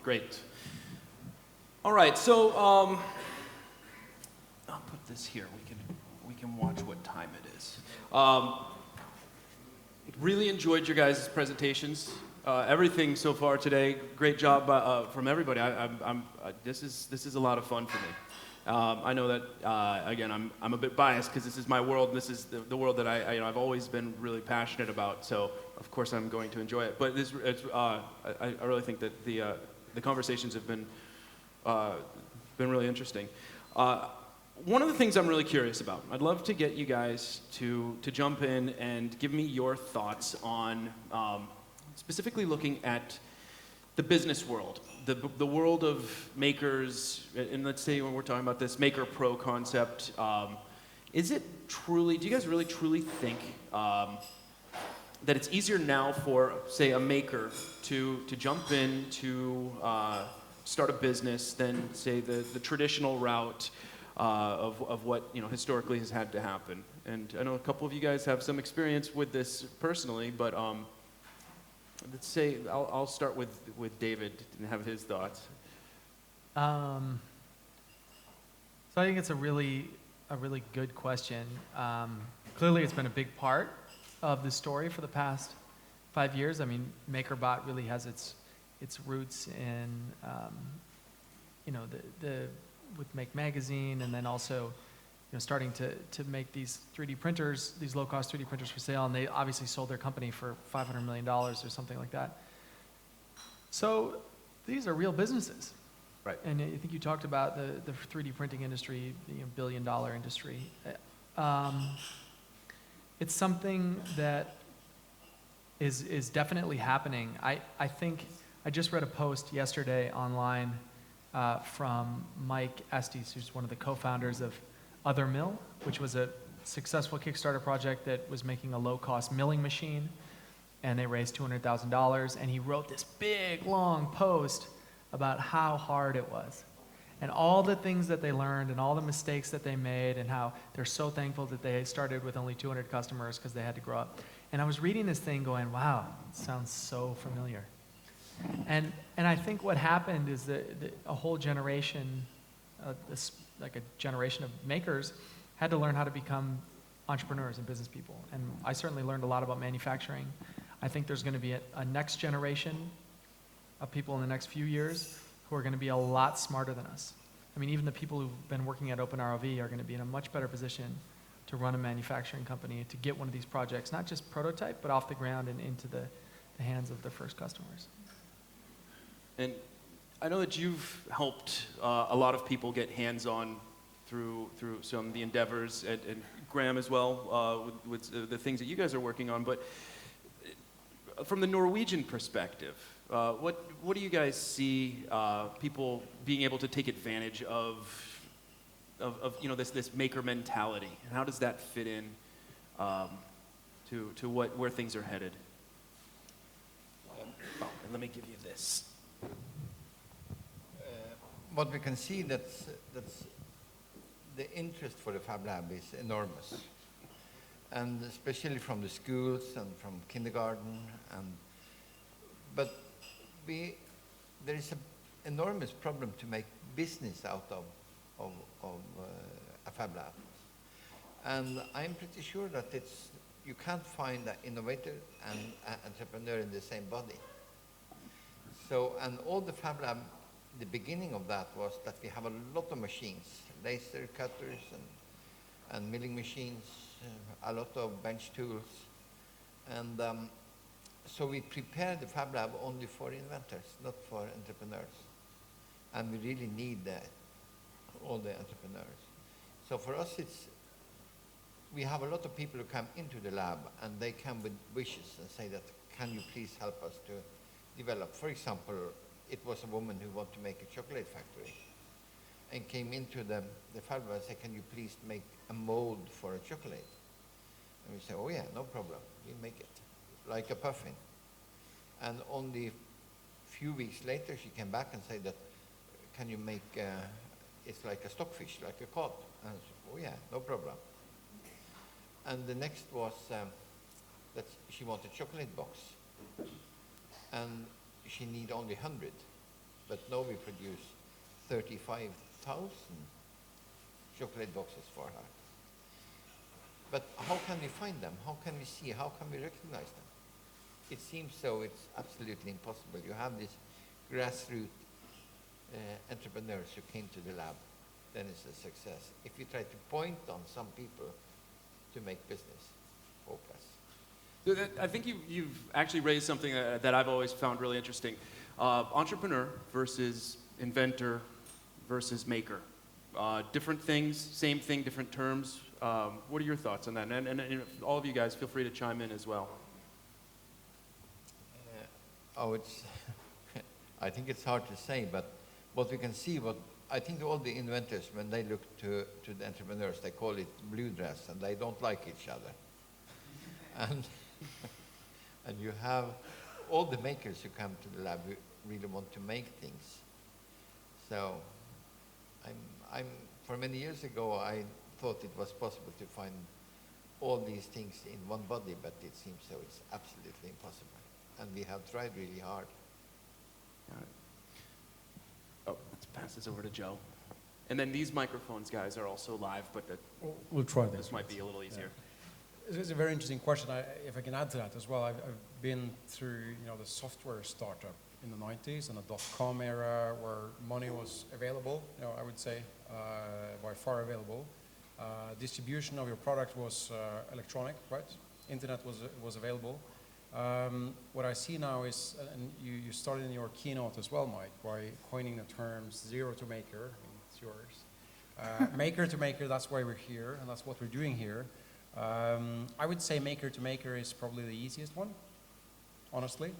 Great. All right, so I'll put this here. We can watch what time it is. Really enjoyed your guys' presentations. Everything so far today. Great job from everybody. This is a lot of fun for me. I know that again I'm a bit biased because this is my world. And this is the world that I've always been really passionate about. So of course I'm going to enjoy it. But I really think that the conversations have been really interesting. One of the things I'm really curious about, I'd love to get you guys to jump in and give me your thoughts on specifically looking at the business world, the world of makers, and let's say when we're talking about this Maker Pro concept, is it truly, do you guys really truly think that it's easier now for, say, a maker to jump in to start a business than, say, the traditional route of what historically has had to happen? And I know a couple of you guys have some experience with this personally, but let's say I'll start with David and have his thoughts. So I think it's a really good question. Clearly, it's been a big part of the story for the past 5 years. I mean, MakerBot really has its roots in with Make Magazine, and then also starting to make these 3D printers, these low-cost 3D printers for sale, and they obviously sold their company for $500 million or something like that. So these are real businesses. Right. And I think you talked about the 3D printing industry, the billion-dollar industry. It's something that is definitely happening. I think I just read a post yesterday online from Mike Estes, who's one of the co-founders of Other Mill, which was a successful Kickstarter project that was making a low-cost milling machine, and they raised $200,000, and he wrote this big, long post about how hard it was, and all the things that they learned, and all the mistakes that they made, and how they're so thankful that they started with only 200 customers because they had to grow up. And I was reading this thing going, wow, it sounds so familiar. And I think what happened is that a whole generation, like a generation of makers, had to learn how to become entrepreneurs and business people. And I certainly learned a lot about manufacturing. I think there's going to be a next generation of people in the next few years who are going to be a lot smarter than us. I mean, even the people who've been working at OpenROV are going to be in a much better position to run a manufacturing company, to get one of these projects, not just prototype, but off the ground and into the hands of their first customers. And I know that you've helped a lot of people get hands-on through some of the endeavors, and Graham as well, with the things that you guys are working on. But from the Norwegian perspective, what do you guys see people being able to take advantage of this maker mentality, and how does that fit in to where things are headed? And let me give you this. What we can see that's the interest for the Fab Lab is enormous, and especially from the schools and from kindergarten. But there is an enormous problem to make business out of a Fab Lab, and I'm pretty sure that you can't find an innovator and an entrepreneur in the same body. So, and all the Fab Lab, the beginning of that was that we have a lot of machines, laser cutters and milling machines, a lot of bench tools. And so we prepared the Fab Lab only for inventors, not for entrepreneurs. And we really need all the entrepreneurs. So for us, we have a lot of people who come into the lab, and they come with wishes and say that, can you please help us to develop? For example, it was a woman who wanted to make a chocolate factory and came into the Fab Lab and said, can you please make a mold for a chocolate? And we said, oh yeah, no problem, we'll make it, like a puffin. And only a few weeks later, she came back and said that, can you make, it's like a stockfish, like a cod? And I said, oh yeah, no problem. And the next was that she wanted a chocolate box. And she need only 100. but now we produce 35,000 chocolate boxes for her. But how can we find them? How can we see? How can we recognize them? It seems so it's absolutely impossible. You have these grassroots entrepreneurs who came to the lab, then it's a success. If you try to point on some people to make business, hopeless. I think you've actually raised something that I've always found really interesting. Entrepreneur versus inventor versus maker. Different things, same thing, different terms. What are your thoughts on that? And all of you guys, feel free to chime in as well. It's I think it's hard to say, but what we can see, I think all the inventors, when they look to the entrepreneurs, they call it blue dress, and they don't like each other. And you have all the makers who come to the lab who really want to make things. So for many years ago, I thought it was possible to find all these things in one body, but it seems so it's absolutely impossible. And we have tried really hard. Got it. Oh, let's pass this over to Joe. And then these microphones, guys, are also live, but We'll try this. this might be a little easier. It's a very interesting question. If I can add to that as well, I've been through the software startup in the 90s and the dot-com era where money was available, I would say, by far available. Distribution of your product was electronic, right? Internet was available. What I see now is, and you started in your keynote as well, Mike, by coining the terms zero to maker. I mean, it's yours. Maker to maker, that's why we're here, and that's what we're doing here. I would say maker to maker is probably the easiest one, honestly.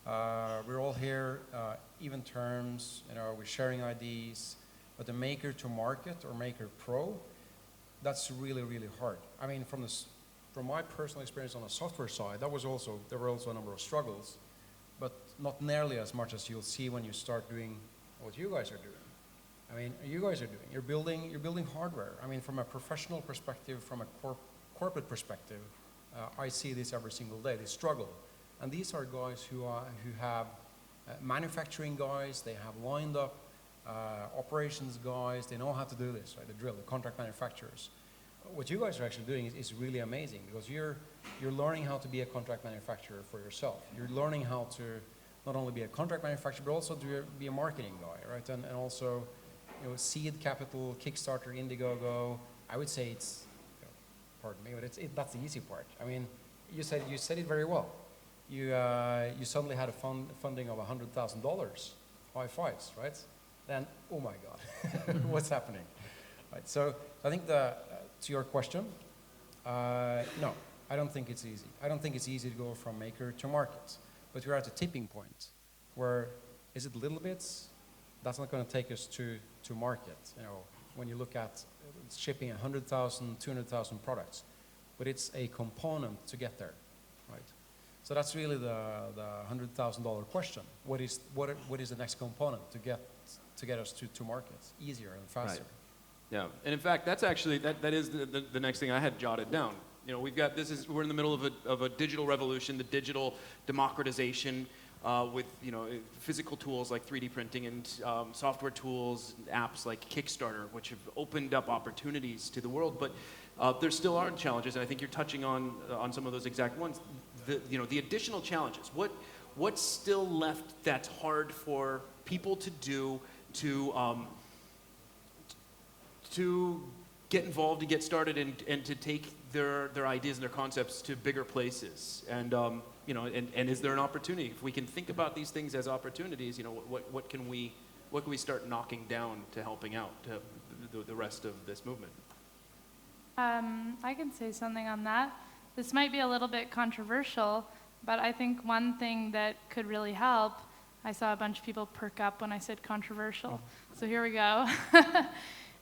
We're all here, even terms, we're sharing ideas, but the maker to market or maker pro, that's really, really hard. I mean, from my personal experience on the software side, there were also a number of struggles, but not nearly as much as you'll see when you start doing what you guys are doing. I mean, you're building hardware. I mean, from a professional perspective, from a corporate perspective, I see this every single day. They struggle, and these are guys who have manufacturing guys. They have lined up operations guys. They know how to do this, right? The drill, the contract manufacturers. What you guys are actually doing is really amazing, because you're learning how to be a contract manufacturer for yourself. You're learning how to not only be a contract manufacturer, but also to be a marketing guy, right? And also, seed capital, Kickstarter, Indiegogo. I would say it's, pardon me, but that's the easy part. I mean, you said it very well. You suddenly had a funding of $100,000. High fives, right? Then, oh my God, what's happening? Right. So I think to your question, no, I don't think it's easy. I don't think it's easy to go from maker to market. But we're at a tipping point where, is it little bits? That's not going to take us to market. When you look at shipping 100,000, 200,000 products, but it's a component to get there, right? So that's really the $100,000 question. What is the next component to get us to markets easier and faster? Right. Yeah, and in fact, that's actually that is the next thing I had jotted down. We've got we're in the middle of a digital revolution, the digital democratization, with physical tools like 3D printing and software tools, and apps like Kickstarter, which have opened up opportunities to the world. But there still are challenges, and I think you're touching on some of those exact ones. The additional challenges. What's still left that's hard for people to do to get involved and get started and to take their ideas and their concepts to bigger places? And and is there an opportunity? If we can think about these things as opportunities, what can we start knocking down to helping out to the rest of this movement? I can say something on that. This might be a little bit controversial, but I think one thing that could really help, I saw a bunch of people perk up when I said controversial, so here we go.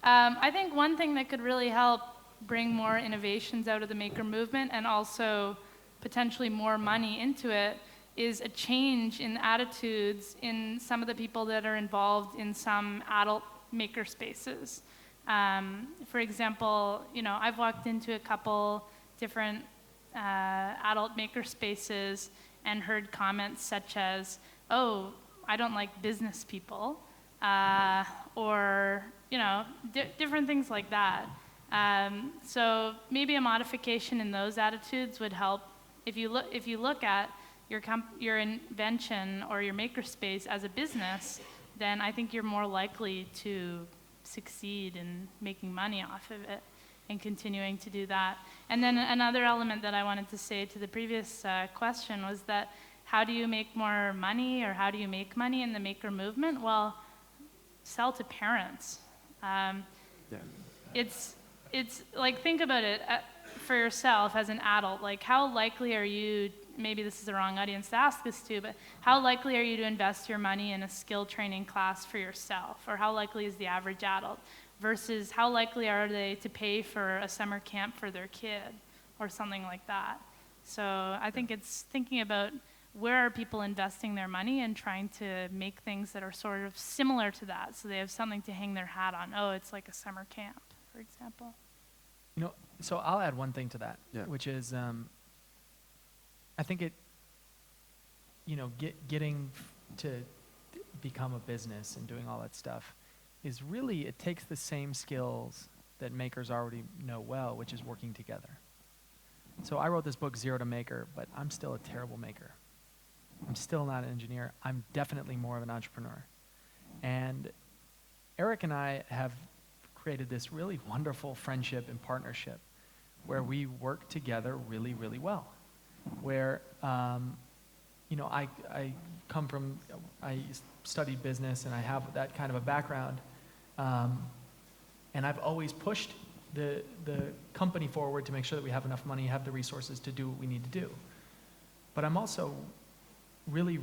I think one thing that could really help bring more innovations out of the maker movement and also potentially more money into it is a change in attitudes in some of the people that are involved in some adult maker spaces. For example, I've walked into a couple different adult maker spaces and heard comments such as, oh, I don't like business people, or different things like that. So maybe a modification in those attitudes would help. If you look at your invention or your makerspace as a business, then I think you're more likely to succeed in making money off of it and continuing to do that. And then another element that I wanted to say to the previous question was that how do you make more money, or how do you make money in the maker movement? Well, sell to parents. It's like, think about it for yourself as an adult. Like, how likely are you, maybe this is the wrong audience to ask this to, but how likely are you to invest your money in a skill training class for yourself? Or how likely is the average adult? Versus how likely are they to pay for a summer camp for their kid or something like that? So I think it's thinking about where are people investing their money and trying to make things that are sort of similar to that, so they have something to hang their hat on. Oh, it's like a summer camp, for example. So I'll add one thing to that, which is I think getting to become a business and doing all that stuff is really, it takes the same skills that makers already know well, which is working together. So I wrote this book, Zero to Maker, but I'm still a terrible maker. I'm still not an engineer. I'm definitely more of an entrepreneur. And Eric and I have created this really wonderful friendship and partnership where we work together really, really well. Where, I come from, I studied business and I have that kind of a background. And I've always pushed the company forward to make sure that we have enough money, have the resources to do what we need to do. But I'm also really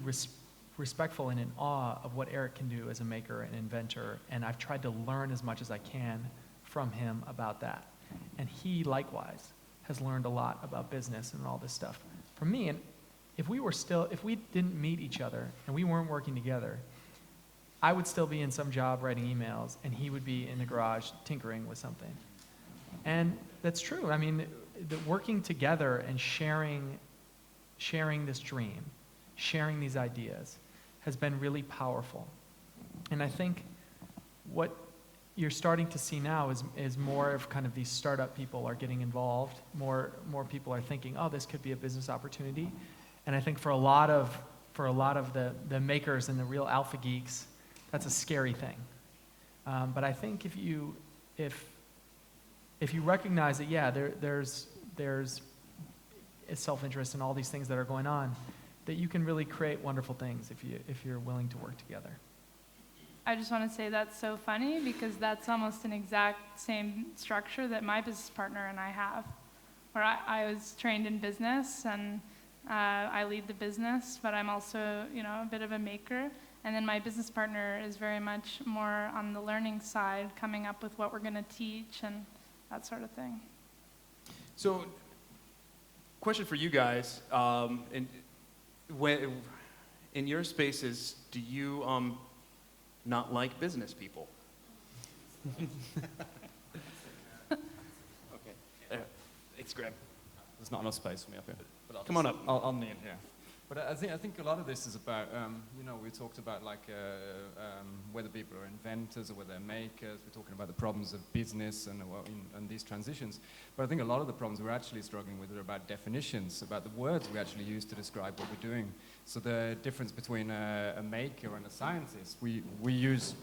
respectful and in awe of what Eric can do as a maker and inventor, and I've tried to learn as much as I can from him about that. And he likewise has learned a lot about business and all this stuff from me. And if we didn't meet each other and we weren't working together, I would still be in some job writing emails, and he would be in the garage tinkering with something. And that's true. I mean, the working together and sharing this dream, sharing these ideas, has been really powerful. And I think what you're starting to see now is more of kind of these startup people are getting involved. More people are thinking, oh, this could be a business opportunity. And I think for a lot of the makers and the real alpha geeks, that's a scary thing. But I think if you recognize that, yeah, there's self-interest and all these things that are going on, that you can really create wonderful things if you're willing to work together. I just want to say that's so funny, because that's almost an exact same structure that my business partner and I have, where I was trained in business and I lead the business, but I'm also a bit of a maker. And then my business partner is very much more on the learning side, coming up with what we're going to teach and that sort of thing. So, question for you guys. In your spaces, do you not like business people? Okay. It's Graham. There's not enough space for me up here. But Come on up. I'll kneel here. But I think a lot of this is about, we talked about whether people are inventors or whether they're makers. We're talking about the problems of business and these transitions. But I think a lot of the problems we're actually struggling with are about definitions, about the words we actually use to describe what we're doing. So the difference between a maker and a scientist, we use,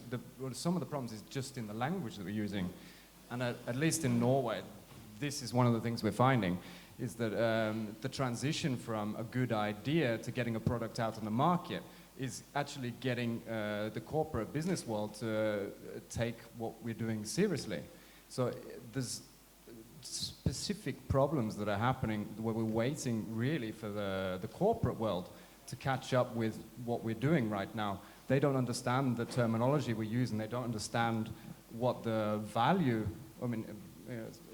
some of the problems is just in the language that we're using. And at least in Norway, this is one of the things we're finding, is that the transition from a good idea to getting a product out on the market is actually getting the corporate business world to take what we're doing seriously. So there's specific problems that are happening where we're waiting really for the corporate world to catch up with what we're doing right now. They don't understand the terminology we're using. They don't understand what the value,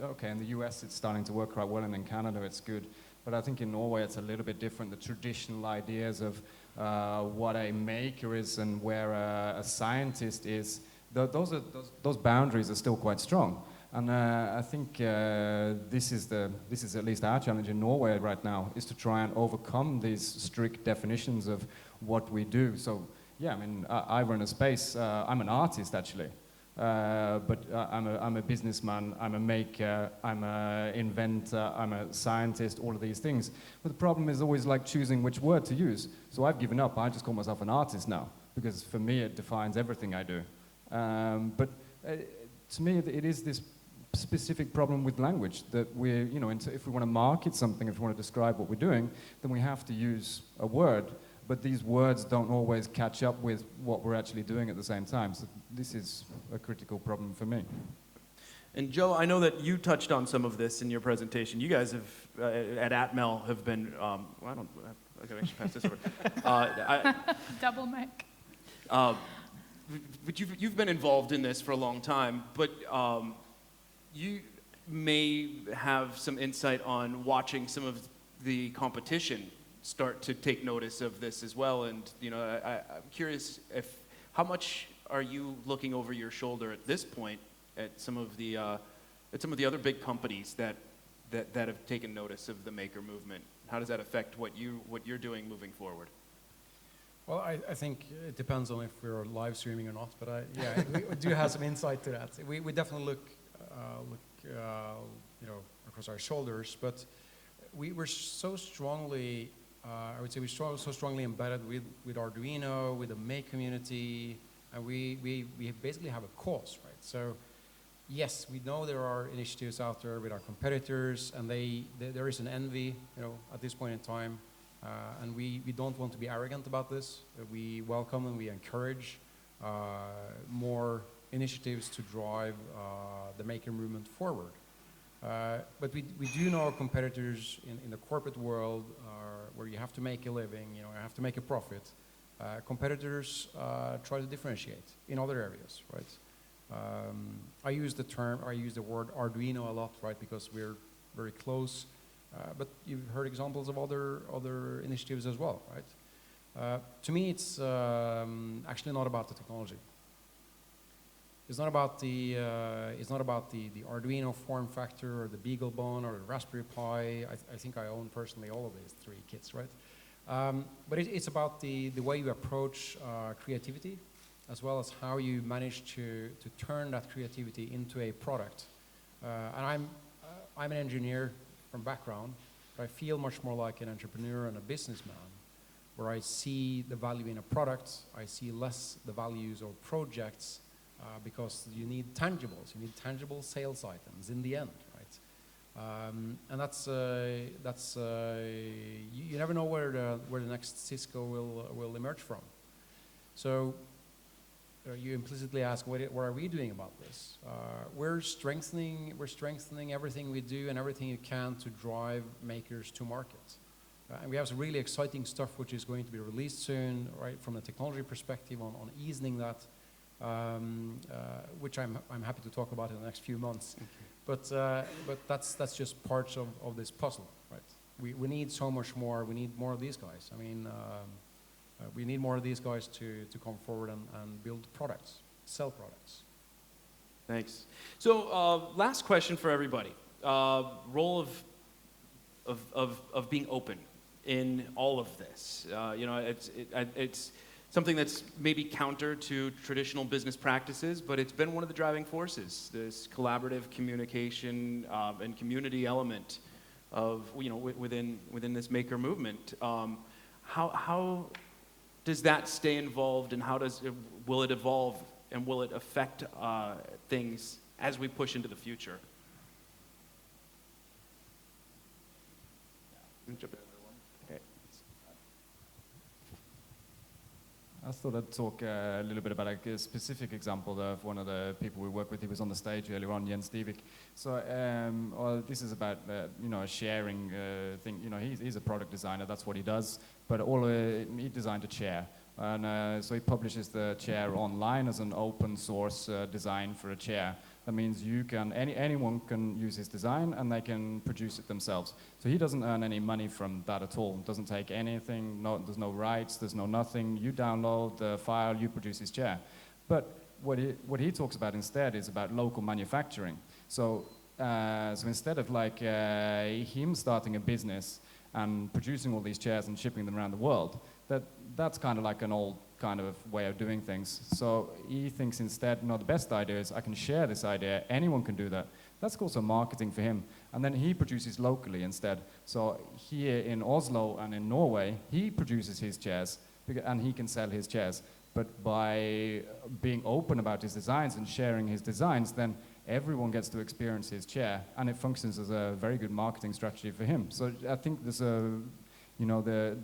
okay, in the US it's starting to work quite well, and in Canada it's good. But I think in Norway it's a little bit different. The traditional ideas of what a maker is and where a scientist is, those boundaries are still quite strong. And I think this is at least our challenge in Norway right now, is to try and overcome these strict definitions of what we do. So yeah, I mean, I run a space. I'm an artist actually, but I'm a businessman. I'm a maker. I'm an inventor. I'm a scientist. All of these things. But the problem is always like choosing which word to use. So I've given up. I just call myself an artist now because for me it defines everything I do. But to me, it is this specific problem with language that we're, you know, if we want to market something, if we want to describe what we're doing, then we have to use a word. But these words don't always catch up with what we're actually doing at the same time. So this is a critical problem for me. And Joe, I know that you touched on some of this in your presentation. You guys have, at Atmel, have been, well, I can actually pass this over. Double mic. But you've been involved in this for a long time, but you may have some insight on watching some of the competition start to take notice of this as well. And you know, I'm curious how much are you looking over your shoulder at this point at some of the other big companies that have taken notice of the maker movement? How does that affect what you're doing moving forward? Well, I think it depends on if we're live streaming or not, but yeah, we do have some insight to that. We definitely look you know, across our shoulders, but we're so strongly, I would say we're so strongly embedded with Arduino, with the Make community, and we basically have a cause, right? So yes, we know there are initiatives out there with our competitors, and there is an envy, you know, at this point in time. And we don't want to be arrogant about this. We welcome and we encourage more initiatives to drive the maker movement forward. But we do know our competitors in the corporate world where you have to make a living, you know, you have to make a profit. Competitors try to differentiate in other areas, right? I use the word Arduino a lot, right, because we're very close. But you've heard examples of other initiatives as well, right? To me, it's actually not about the technology. It's not about the Arduino form factor or the BeagleBone or the Raspberry Pi. I think I own personally all of these 3 kits, right? But it's about the way you approach creativity, as well as how you manage to turn that creativity into a product. And I'm an engineer from background, but I feel much more like an entrepreneur and a businessman, where I see the value in a product, I see less the values of projects, because you need tangibles, you need tangible sales items in the end, right? And that's you never know where the next Cisco will emerge from. So you implicitly ask, what are we doing about this? We're strengthening everything we do and everything you can to drive makers to market. And we have some really exciting stuff which is going to be released soon, right, from the technology perspective on easing that, which I'm happy to talk about in the next few months. Okay. But that's just parts of this puzzle, right? We need so much more. We need more of these guys. I mean, we need more of these guys to come forward and build products, sell products. Thanks. So last question for everybody. Role of being open in all of this. You know, it's something that's maybe counter to traditional business practices, but it's been one of the driving forces, this collaborative communication and community element of, you know, within this maker movement. How does that stay involved, and will it evolve, and will it affect things as we push into the future? Okay. I thought I'd talk a little bit about a specific example of one of the people we work with. He was on the stage earlier on, Jens Divik. So well, this is about you know, a sharing thing. You know, he's a product designer. That's what he does. But he designed a chair, and so he publishes the chair online as an open source design for a chair. That means anyone can use his design and they can produce it themselves. So he doesn't earn any money from that at all. Doesn't take anything. There's no rights. There's no nothing. You download the file. You produce his chair. But what he talks about instead is about local manufacturing. So instead of like him starting a business and producing all these chairs and shipping them around the world, that's kind of like an old kind of way of doing things. So he thinks instead, no, the best idea is I can share this idea, anyone can do that. That's also marketing for him. And then he produces locally instead. So here in Oslo and in Norway, he produces his chairs, and he can sell his chairs. But by being open about his designs and sharing his designs, then everyone gets to experience his chair, and it functions as a very good marketing strategy for him. So I think there's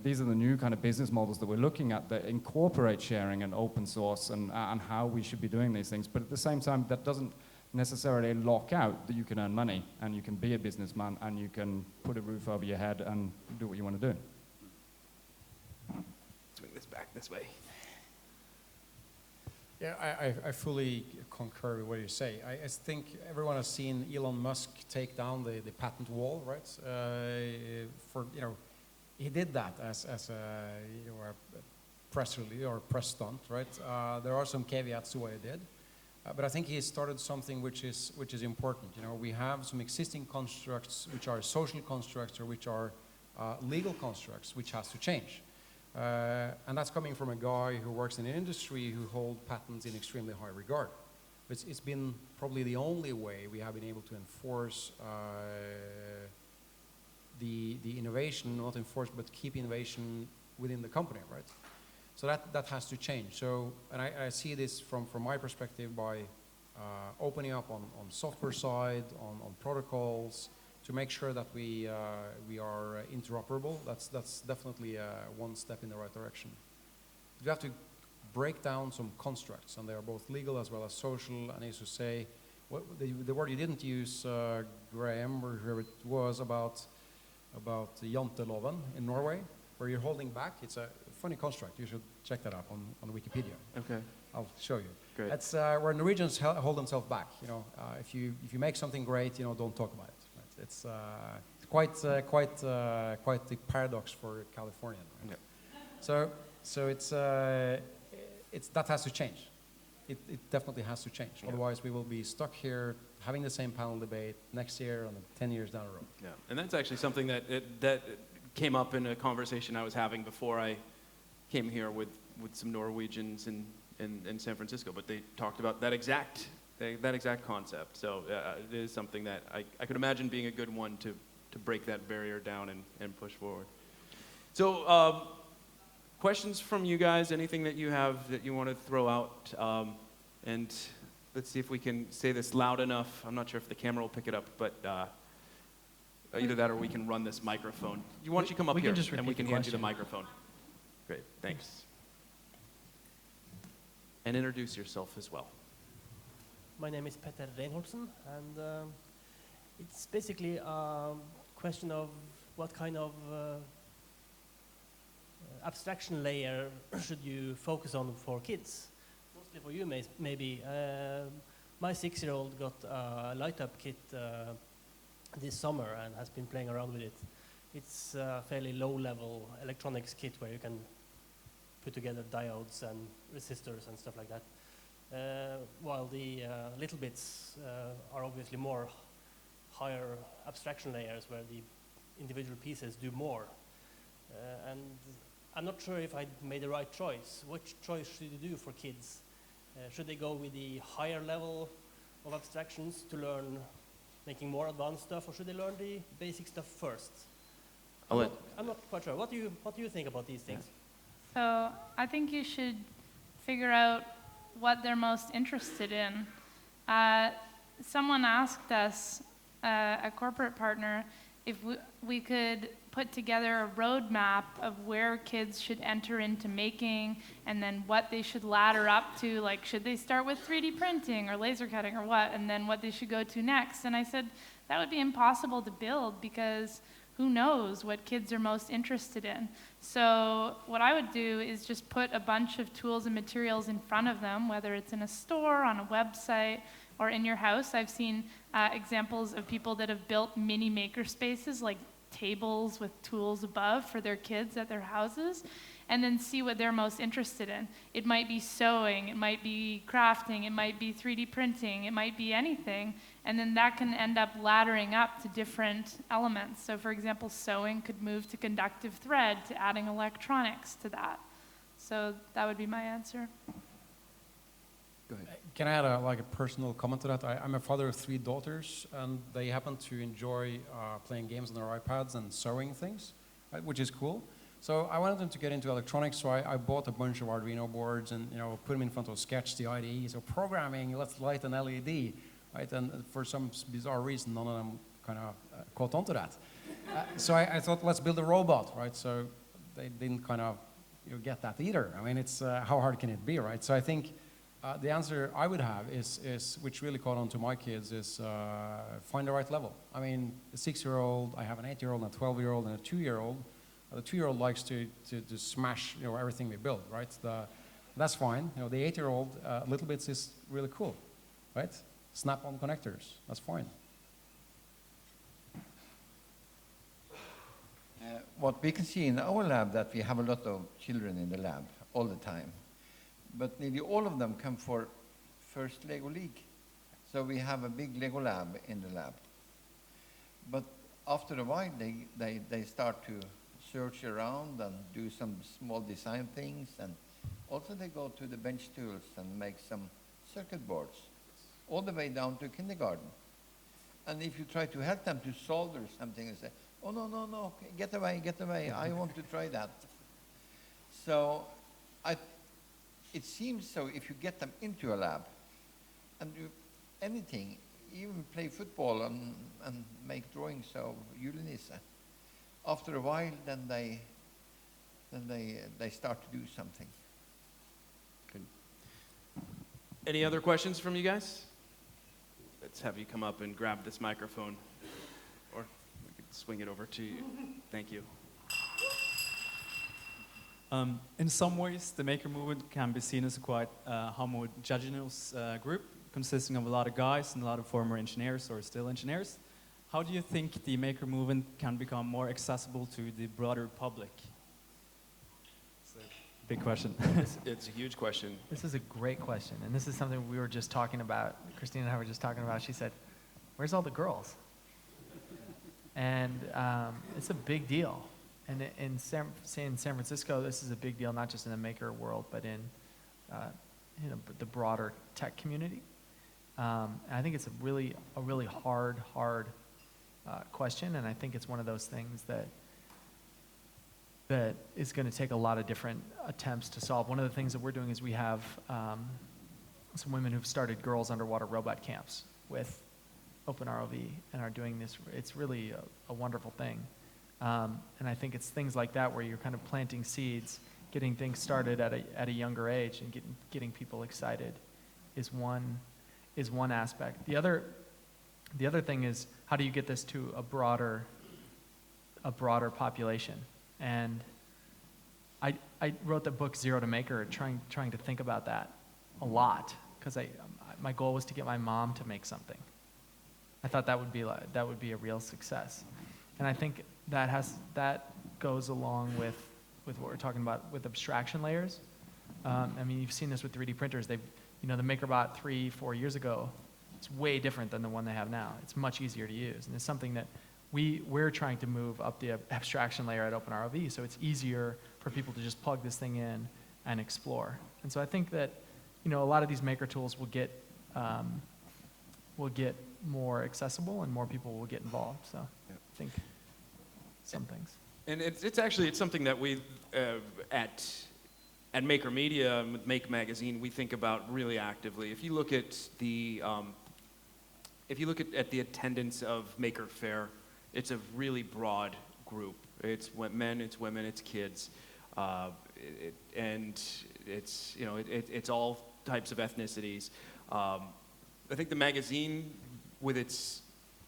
these are the new kind of business models that we're looking at that incorporate sharing and open source and how we should be doing these things. But at the same time, that doesn't necessarily lock out that you can earn money and you can be a businessman and you can put a roof over your head and do what you want to do. Swing this back this way. Yeah, I fully concur with what you say. I think everyone has seen Elon Musk take down the patent wall, right? He did that as a press release or press stunt, right? There are some caveats to what he did, but I think he started something which is important. We have some existing constructs which are social constructs or which are legal constructs, which has to change. And that's coming from a guy who works in an industry who holds patents in extremely high regard. It's been probably the only way we have been able to enforce the innovation, not enforce, but keep innovation within the company, right? So that has to change. So, and I see this from my perspective by opening up on software side, on protocols, to make sure that we are interoperable. That's definitely one step in the right direction. You have to break down some constructs, and they are both legal as well as social. And as you say, the word you didn't use, Graham, or whoever it was, about janteloven in Norway, where you're holding back. It's a funny construct. You should check that up on Wikipedia. Okay. I'll show you. Great. That's where Norwegians hold themselves back. If you make something great, don't talk about it. Right? It's quite the paradox for Californian. Right? Yeah. So it's that has to change. It definitely has to change. Yeah. Otherwise, we will be stuck here having the same panel debate next year and 10 years down the road. Yeah, and that's actually something that came up in a conversation I was having before I came here with some Norwegians in San Francisco. But they talked about that exact concept. So it is something that I could imagine being a good one to break that barrier down and push forward. So questions from you guys? Anything that you have that you want to throw out? And let's see if we can say this loud enough. I'm not sure if the camera will pick it up, but either that or we can run this microphone. Why don't you come up here and we can hand you the microphone. Great, thanks. And introduce yourself as well. My name is Petter Reinholdsen, and it's basically a question of what kind of abstraction layer should you focus on for kids? Mostly for you, maybe. My 6-year-old got a light-up kit this summer and has been playing around with it. It's a fairly low-level electronics kit where you can put together diodes and resistors and stuff like that. While the little bits are obviously more higher abstraction layers where the individual pieces do more. And I'm not sure if I made the right choice. Which choice should you do for kids? Should they go with the higher level of abstractions to learn making more advanced stuff, or should they learn the basic stuff first? I'm not quite sure. What do you think about these things? So I think you should figure out what they're most interested in. Someone asked us, a corporate partner, if we could put together a roadmap of where kids should enter into making and then what they should ladder up to, like should they start with 3D printing or laser cutting or what, and then what they should go to next. And I said that would be impossible to build because who knows what kids are most interested in. So what I would do is just put a bunch of tools and materials in front of them, whether it's in a store, on a website, or in your house. I've seen examples of people that have built mini maker spaces, like tables with tools above for their kids at their houses, and then see what they're most interested in. It might be sewing, it might be crafting, it might be 3D printing, it might be anything, and then that can end up laddering up to different elements. So for example, sewing could move to conductive thread, to adding electronics to that. So that would be my answer. Go ahead. Can I add a personal comment to that? I'm a father of 3 daughters, and they happen to enjoy playing games on their iPads and sewing things, right, which is cool. So I wanted them to get into electronics, so I bought a bunch of Arduino boards and put them in front of Sketch, the IDE. So programming, let's light an LED, right? And for some bizarre reason, none of them kind of caught on to that. So I thought, let's build a robot, right? So they didn't kind of get that either. I mean, it's how hard can it be, right? So I think the answer I would have is which really caught on to my kids, is find the right level. I mean, a 6-year-old, I have an 8-year-old, and a 12-year-old, and a 2-year-old. The 2-year-old likes to smash everything we build, right? That's fine. The 8-year-old, little bits is really cool, right? Snap-on connectors, that's fine. What we can see in our lab, that we have a lot of children in the lab all the time, but nearly all of them come for first Lego League. So we have a big Lego lab in the lab. But after a while, they start to search around and do some small design things, and also they go to the bench tools and make some circuit boards, all the way down to kindergarten. And if you try to help them to solder something, they say, oh, no, no, no, get away, I want to try that. So it seems so if you get them into a lab and do anything, even play football and make drawings of Julenisse, after a while, then they start to do something. Good. Any other questions from you guys? Let's have you come up and grab this microphone, or we could swing it over to you. Thank you. In some ways, the maker movement can be seen as a quite homogeneous group, consisting of a lot of guys and a lot of former engineers or still engineers. How do you think the maker movement can become more accessible to the broader public? It's a big question. It's a huge question. This is a great question, and this is something we were just talking about. Christine and I were just talking about. She said, "Where's all the girls?" And it's a big deal. And in San Francisco, this is a big deal, not just in the maker world, but in the broader tech community. And I think it's a really hard question, and I think it's one of those things that is going to take a lot of different attempts to solve. One of the things that we're doing is we have some women who've started girls underwater robot camps with OpenROV and are doing this. It's really a wonderful thing. And I think it's things like that where you're kind of planting seeds, getting things started at a younger age, and getting people excited is one aspect. The other thing is, how do you get this to a broader population? And I wrote the book Zero to Maker, trying to think about that a lot, because my goal was to get my mom to make something. I thought that would be a real success, and I think that goes along with what we're talking about with abstraction layers. I mean, you've seen this with 3D printers. The MakerBot 3-4 years ago, it's way different than the one they have now. It's much easier to use, and it's something that we're trying to move up the abstraction layer at OpenROV, so it's easier for people to just plug this thing in and explore. And so I think that a lot of these maker tools will get more accessible, and more people will get involved. So I think some things. And it's something that we at Maker Media, with Make Magazine, we think about really actively. If you look at the attendance of Maker Faire, it's a really broad group. It's men, it's women, it's kids, and it's all types of ethnicities. I think the magazine, with its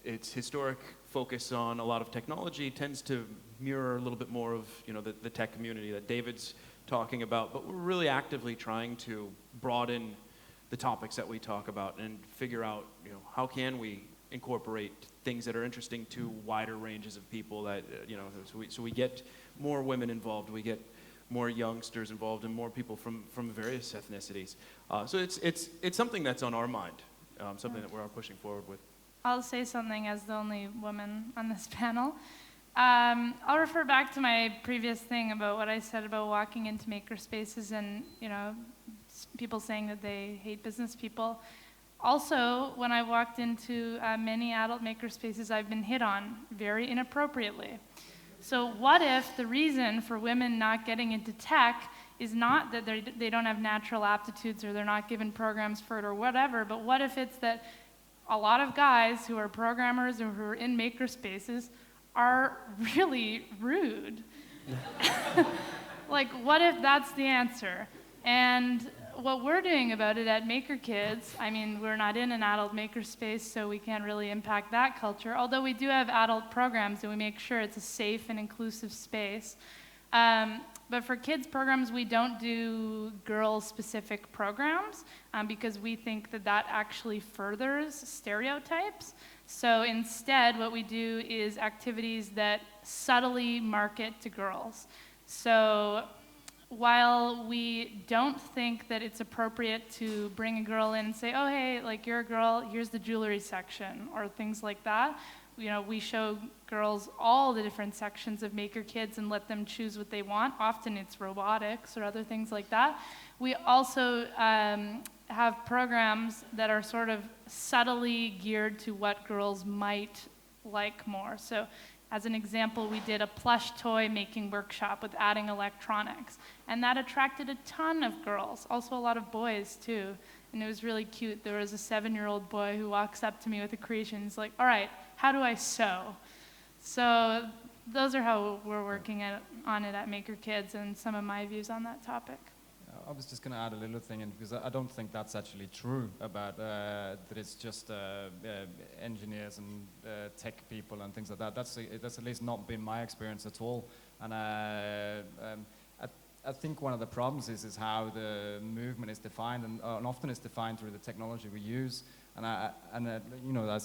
historic focus on a lot of technology, tends to mirror a little bit more of the tech community that David's talking about. But we're really actively trying to broaden the topics that we talk about and figure out how can we incorporate things that are interesting to wider ranges of people, that so we get more women involved, we get more youngsters involved, and more people from various ethnicities. So it's something that's on our mind, something that we're pushing forward with. I'll say something as the only woman on this panel. I'll refer back to my previous thing about what I said about walking into maker spaces and, people saying that they hate business people. Also, when I walked into many adult maker spaces, I've been hit on very inappropriately. So what if the reason for women not getting into tech is not that they don't have natural aptitudes or they're not given programs for it or whatever, but what if it's that a lot of guys who are programmers or who are in maker spaces are really rude? Like, what if that's the answer? And what we're doing about it at Maker Kids, I mean, we're not in an adult maker space, so we can't really impact that culture, although we do have adult programs and we make sure it's a safe and inclusive space. But for kids programs, we don't do girl-specific programs because we think that that actually furthers stereotypes. So instead, what we do is activities that subtly market to girls. So while we don't think that it's appropriate to bring a girl in and say, oh, hey, like, you're a girl, here's the jewelry section, or things like that, we show girls all the different sections of Maker Kids and let them choose what they want. Often it's robotics or other things like that. We also have programs that are sort of subtly geared to what girls might like more. So as an example, we did a plush toy making workshop with adding electronics, and that attracted a ton of girls, also a lot of boys too, and it was really cute. There was a 7-year-old boy who walks up to me with a creation. He's like, all right, how do I sew? So those are how we're working on it at Maker Kids and some of my views on that topic. I was just going to add a little thing, because I don't think that's actually true about that it's just engineers and tech people and things like that. That's at least not been my experience at all. And I think one of the problems is how the movement is defined, and often it's defined through the technology we use. And I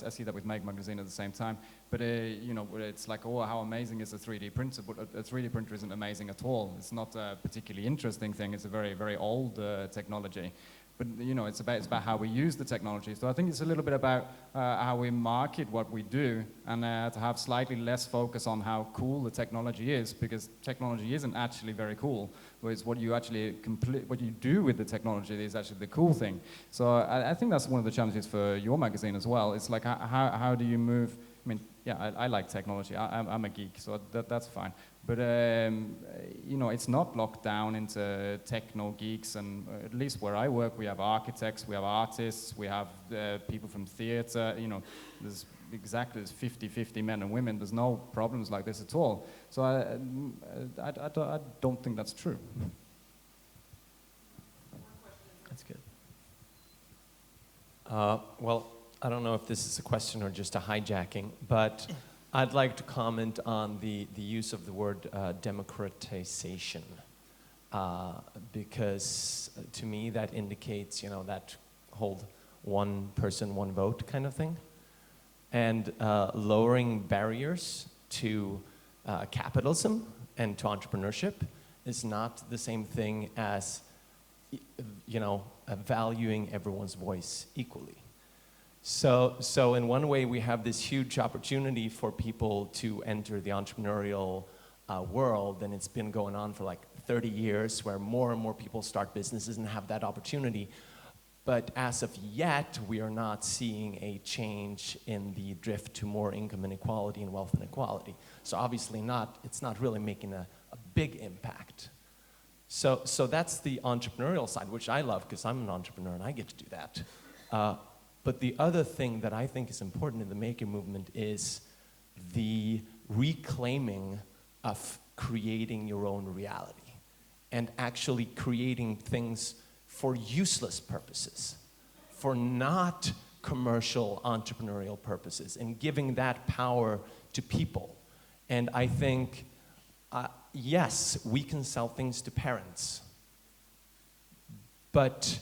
see that with Make Magazine at the same time. But it's like, oh, how amazing is a 3D printer? But a 3D printer isn't amazing at all. It's not a particularly interesting thing. It's a very, very old technology. But it's about how we use the technology. So I think it's a little bit about how we market what we do, and to have slightly less focus on how cool the technology is, because technology isn't actually very cool. But it's what you actually what you do with the technology is actually the cool thing. So I think that's one of the challenges for your magazine as well. It's like how do you move? I mean, yeah, I like technology. I'm a geek, so that's fine. But it's not locked down into techno geeks, and at least where I work, we have architects, we have artists, we have people from theater. There's 50-50 men and women. There's no problems like this at all. So I don't think that's true. That's good. Well, I don't know if this is a question or just a hijacking, but I'd like to comment on the use of the word democratization, because to me that indicates, that whole one person, one vote kind of thing. And lowering barriers to capitalism and to entrepreneurship is not the same thing as, valuing everyone's voice equally. So in one way, we have this huge opportunity for people to enter the entrepreneurial world, and it's been going on for like 30 years, where more and more people start businesses and have that opportunity. But as of yet, we are not seeing a change in the drift to more income inequality and wealth inequality. So obviously it's not really making a big impact. So that's the entrepreneurial side, which I love because I'm an entrepreneur and I get to do that. But the other thing that I think is important in the maker movement is the reclaiming of creating your own reality and actually creating things for useless purposes, for not commercial entrepreneurial purposes, and giving that power to people. And I think, yes, we can sell things to parents, but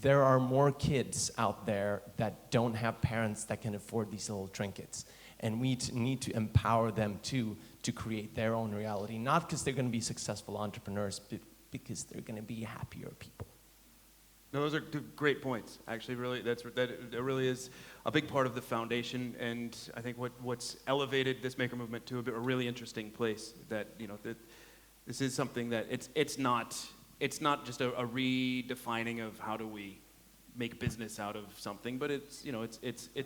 there are more kids out there that don't have parents that can afford these little trinkets. And we need to empower them to create their own reality, not because they're going to be successful entrepreneurs, but because they're going to be happier people. No, those are great points. Actually, really, that really is a big part of the foundation, and I think what's elevated this maker movement to a really interesting place. That that this is something that it's not just a redefining of how do we make business out of something, but it's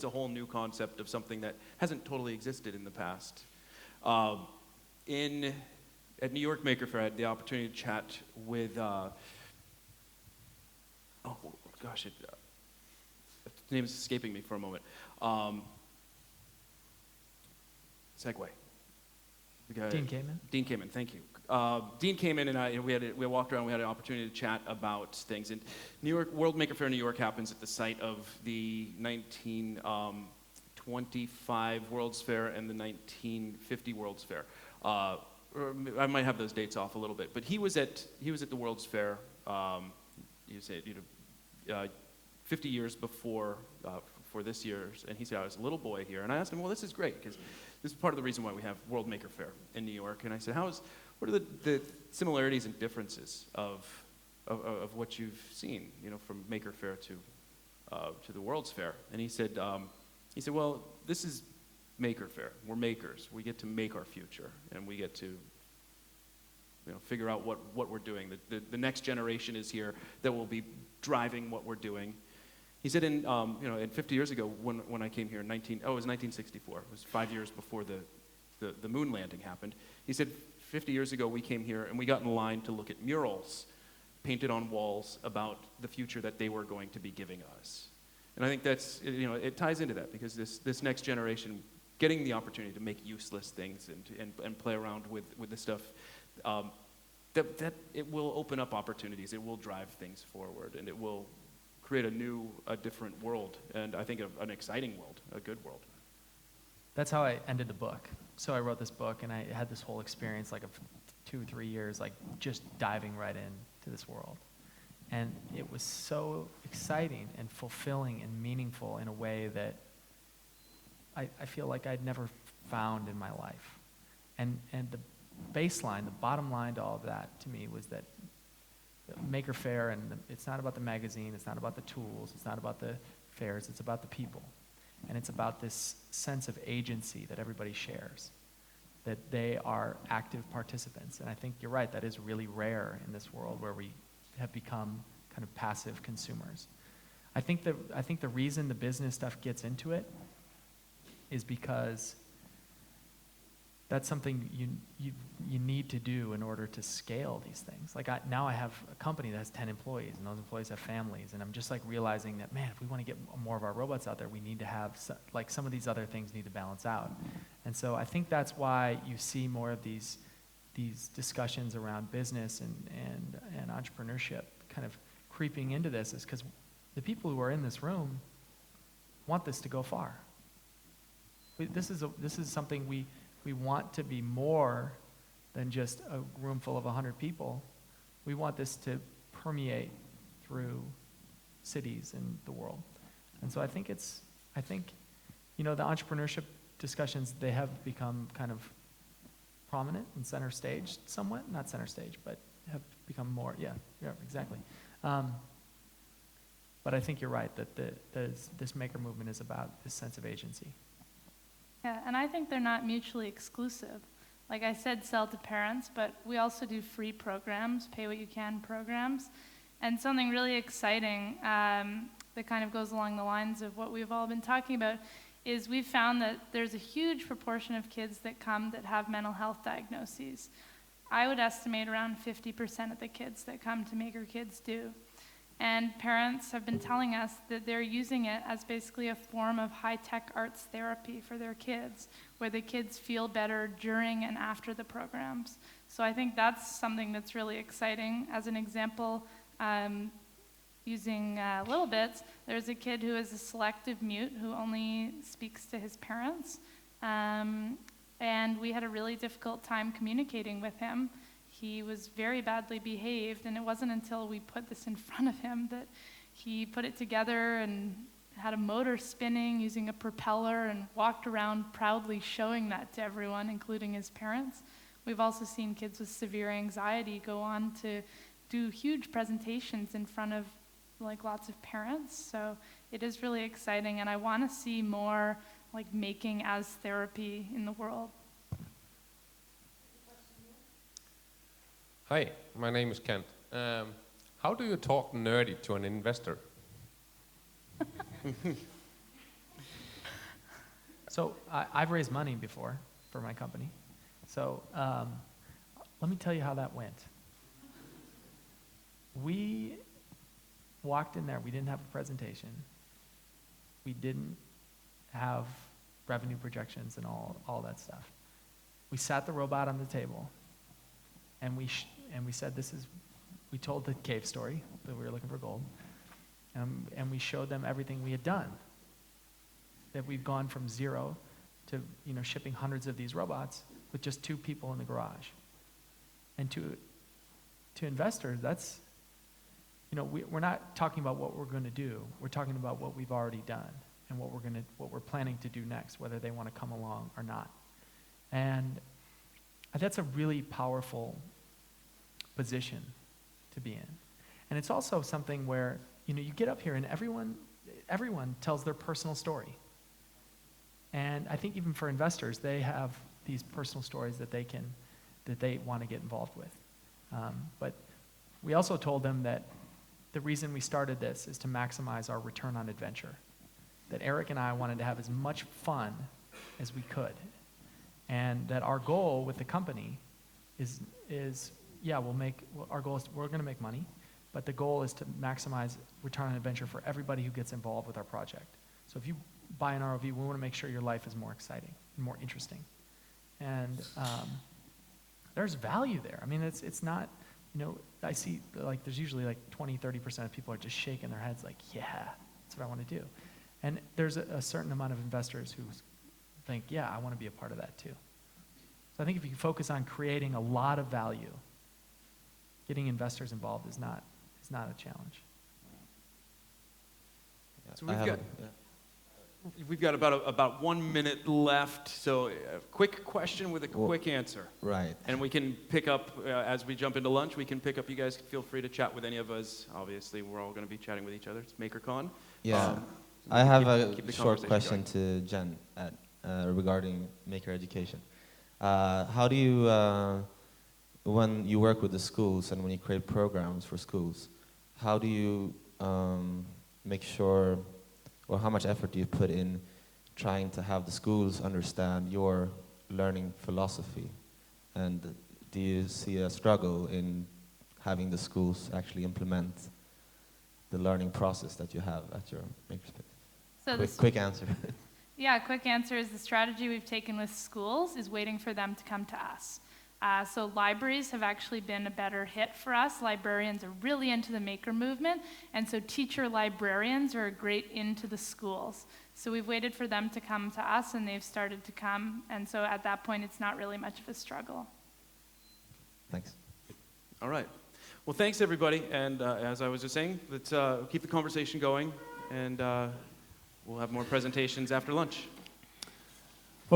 a whole new concept of something that hasn't totally existed in the past. At New York Maker Faire, I had the opportunity to chat with. Oh gosh, the name is escaping me for a moment. Segue. Dean Kamen. Dean Kamen, thank you. Dean came in and we walked around. We had an opportunity to chat about things. And New York World Maker Faire New York happens at the site of the 1925 World's Fair and the 1950 World's Fair. Or I might have those dates off a little bit, but he was at the World's Fair. You say 50 years before this year's, and he said I was a little boy here, and I asked him, well, this is great because this is part of the reason why we have World Maker Faire in New York. And I said, what are the similarities and differences of what you've seen, from Maker Faire to the World's Fair? And he said, well, this is Maker Faire. We're makers. We get to make our future, and we get to figure out what we're doing. The next generation is here that will be driving what we're doing. He said, and 50 years ago when I came here it was 1964. It was 5 years before the moon landing happened. He said, 50 years ago we came here and we got in line to look at murals painted on walls about the future that they were going to be giving us. And I think that's, it ties into that because this next generation getting the opportunity to make useless things and play around with this stuff, that it will open up opportunities, it will drive things forward, and it will create a different world, and I think an exciting world, a good world. That's how I ended the book. So I wrote this book, and I had this whole experience, like of 2 or 3 years, like just diving right into this world. And it was so exciting and fulfilling and meaningful in a way that I feel like I'd never found in my life. And the baseline, the bottom line to all of that to me was that Maker Faire, and it's not about the magazine, it's not about the tools, it's not about the fairs, it's about the people. And it's about this sense of agency that everybody shares, that they are active participants. And I think you're right, that is really rare in this world where we have become kind of passive consumers. I think the reason the business stuff gets into it is because that's something you need to do in order to scale these things. Like now I have a company that has 10 employees, and those employees have families, and I'm just like realizing that, man, if we want to get more of our robots out there, we need to have, some of these other things need to balance out. And so I think that's why you see more of these discussions around business and entrepreneurship kind of creeping into this, is because the people who are in this room want this to go far. This is something we want to be more than just a room full of 100 people. We want this to permeate through cities and the world. And so I think the entrepreneurship discussions, they have become kind of prominent and center stage somewhat, not center stage, but have become more, yeah, exactly. But I think you're right that this maker movement is about this sense of agency. Yeah, and I think they're not mutually exclusive. Like I said, sell to parents, but we also do free programs, pay what you can programs. And something really exciting that kind of goes along the lines of what we've all been talking about is we've found that there's a huge proportion of kids that come that have mental health diagnoses. I would estimate around 50% of the kids that come to Maker Kids do. And parents have been telling us that they're using it as basically a form of high-tech arts therapy for their kids, where the kids feel better during and after the programs. So I think that's something that's really exciting. As an example, using Little Bits, there's a kid who is a selective mute who only speaks to his parents. And we had a really difficult time communicating with him. He was very badly behaved, and it wasn't until we put this in front of him that he put it together and had a motor spinning using a propeller and walked around proudly showing that to everyone, including his parents. We've also seen kids with severe anxiety go on to do huge presentations in front of like lots of parents. So it is really exciting, and I want to see more like making as therapy in the world. Hi, my name is Kent. How do you talk nerdy to an investor? So I've raised money before for my company. So let me tell you how that went. We walked in there. We didn't have a presentation. We didn't have revenue projections and all that stuff. We sat the robot on the table, and we said, we told the cave story, that we were looking for gold, and we showed them everything we had done. That we've gone from 0 to shipping hundreds of these robots with just 2 people in the garage. And to investors, that's, we're not talking about what we're going to do. We're talking about what we've already done and what we're planning to do next, whether they want to come along or not. And that's a really powerful position to be in. And it's also something where, you get up here and everyone tells their personal story. And I think even for investors, they have these personal stories that they want to get involved with. But we also told them that the reason we started this is to maximize our return on adventure. That Eric and I wanted to have as much fun as we could. And that our goal with the company is our goal is we're going to make money, but the goal is to maximize return on adventure for everybody who gets involved with our project. So if you buy an ROV, we want to make sure your life is more exciting and more interesting. And there's value there. I mean, it's not, I see there's usually 20, 30% of people are just shaking their heads like, yeah, that's what I want to do. And there's a certain amount of investors who think, yeah, I want to be a part of that too. So I think if you focus on creating a lot of value, getting investors involved is not a challenge. So we've got about 1 minute left. So a quick question with a quick answer. Right. And we can pick up, as we jump into lunch, we can pick up. You guys feel free to chat with any of us. Obviously, we're all going to be chatting with each other. It's Makercon. Yeah. I have a short question to Jen regarding Maker education. How do you, when you work with the schools and when you create programs for schools, how do you make sure, or how much effort do you put in trying to have the schools understand your learning philosophy? And do you see a struggle in having the schools actually implement the learning process that you have at your makerspace? So quick answer. Yeah, quick answer is the strategy we've taken with schools is waiting for them to come to us. So libraries have actually been a better hit for us. Librarians are really into the maker movement, and so teacher librarians are great into the schools. So we've waited for them to come to us, and they've started to come, and so at that point, it's not really much of a struggle. Thanks. All right. Well, thanks, everybody. And as I was just saying, let's keep the conversation going, and we'll have more presentations after lunch.